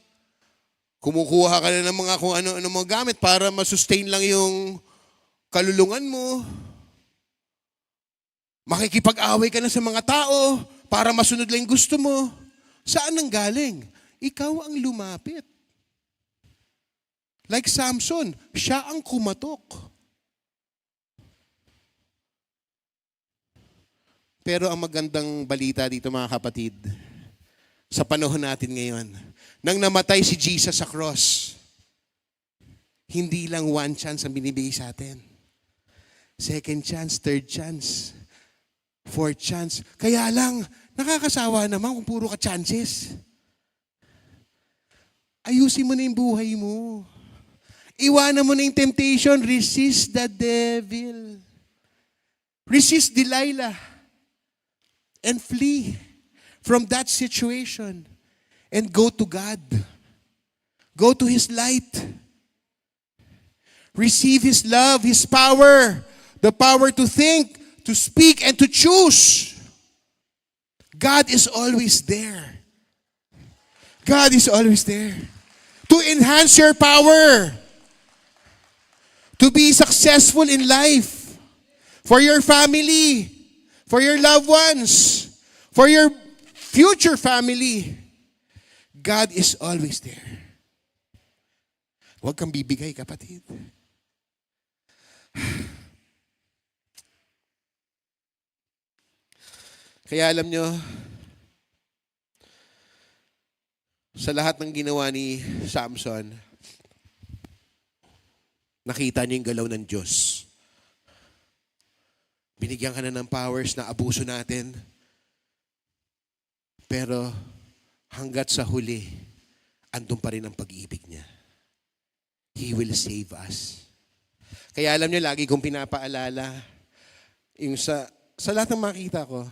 kumukuha ka na ng mga kung ano-ano mga gamit para masustain lang yung kalulungan mo. Makikipag-away ka na sa mga tao para masunod lang yung gusto mo. Saan ang galing? Ikaw ang lumapit. Like Samson, siya ang kumatok. Pero ang magandang balita dito mga kapatid, sa panahon natin ngayon, nang namatay si Jesus sa cross, hindi lang one chance ang binibigay sa atin. Second chance, third chance, fourth chance. Kaya lang, nakakasawa naman kung puro ka chances. Ayusin mo na yung buhay mo. Iwanan mo na yung temptation. Resist the devil. Resist Delilah. And flee from that situation. And go to God. Go to His light. Receive His love, His power. The power to think, to speak, and to choose. God is always there. God is always there. To enhance your power. To be successful in life. For your family. For your loved ones. For your future family. God is always there. Huwag kang bibigay, kapatid. Kaya alam nyo, sa lahat ng ginawa ni Samson, nakita niya yung galaw ng Diyos. Binigyan ka na ng powers na abuso natin. Pero hanggat sa huli, andun pa rin ang pag-ibig niya. He will save us. Kaya alam niyo, lagi kong pinapaalala, yung sa lahat ng makita ko,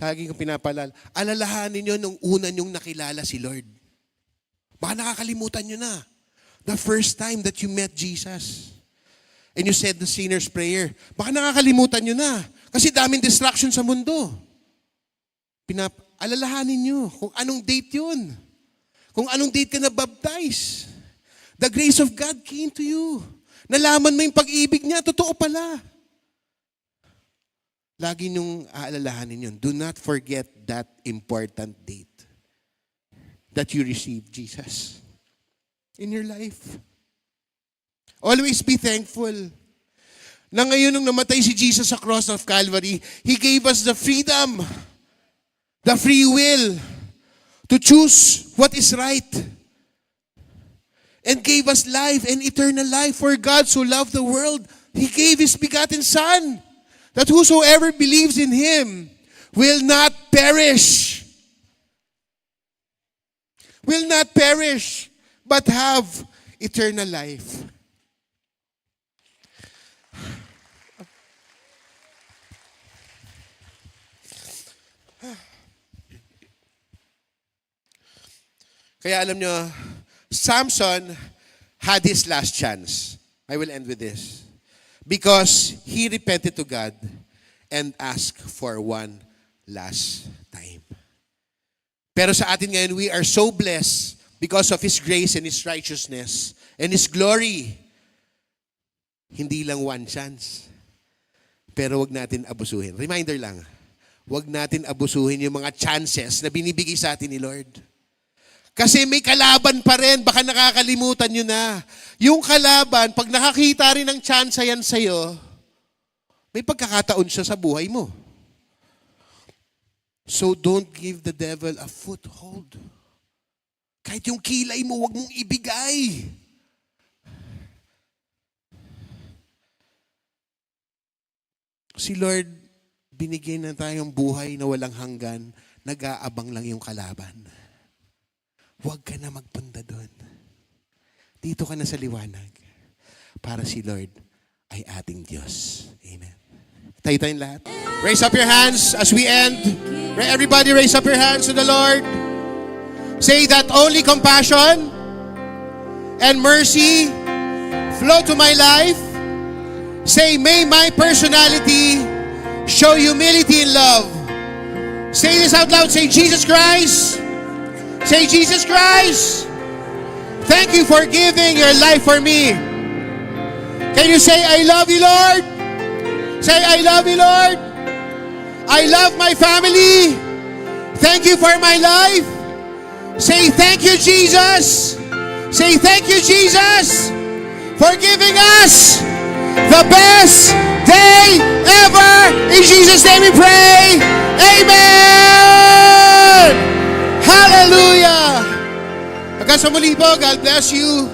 lagi kong pinapaalala, alalahanin niyo nung una niyong nakilala si Lord. Baka nakakalimutan niyo na. The first time that you met Jesus. And you said the sinner's prayer. Baka nakakalimutan niyo na. Kasi daming distraction sa mundo. Alalahanin niyo kung anong date yun. Kung anong date ka na-baptize. The grace of God came to you. Nalaman mo yung pag-ibig niya. Totoo pala. Lagi niyong aalalahanin yun. Do not forget that important date that you received Jesus in your life. Always be thankful na ngayon nung namatay si Jesus sa cross of Calvary, He gave us the freedom, the free will to choose what is right, and gave us life and eternal life. For God so loved the world, He gave His begotten Son, that whosoever believes in Him will not perish. Will not perish, but have eternal life. Kaya alam nyo, Samson had his last chance. I will end with this. Because he repented to God and asked for one last time. Pero sa atin ngayon, we are so blessed because of His grace and His righteousness and His glory. Hindi lang one chance. Pero wag natin abusuhin. Reminder lang, wag natin abusuhin yung mga chances na binibigay sa atin ni Lord. Kasi may kalaban pa rin, baka nakakalimutan nyo na. Yung kalaban, pag nakakita rin ng chance yan sa'yo, may pagkakataon siya sa buhay mo. So don't give the devil a foothold. Kahit yung kilay mo, wag mong ibigay. Si Lord, binigyan na tayong buhay na walang hanggan, nag-aabang lang yung kalaban. Huwag ka na magpunta doon. Dito ka na sa liwanag. Para si Lord ay ating Diyos. Amen. Tayo tayong lahat. Raise up your hands as we end. Everybody raise up your hands to the Lord. Say that only compassion and mercy flow to my life. Say, may my personality show humility and love. Say this out loud. Say, Jesus Christ. Say, Jesus Christ. Thank you for giving your life for me. Can you say, I love you, Lord? Say, I love you, Lord. I love my family. Thank you for my life. Say, thank you, Jesus. Say, thank you, Jesus, for giving us the best day ever. In Jesus' name we pray. Amen. Hallelujah. Hanggang sa muli po, God bless you.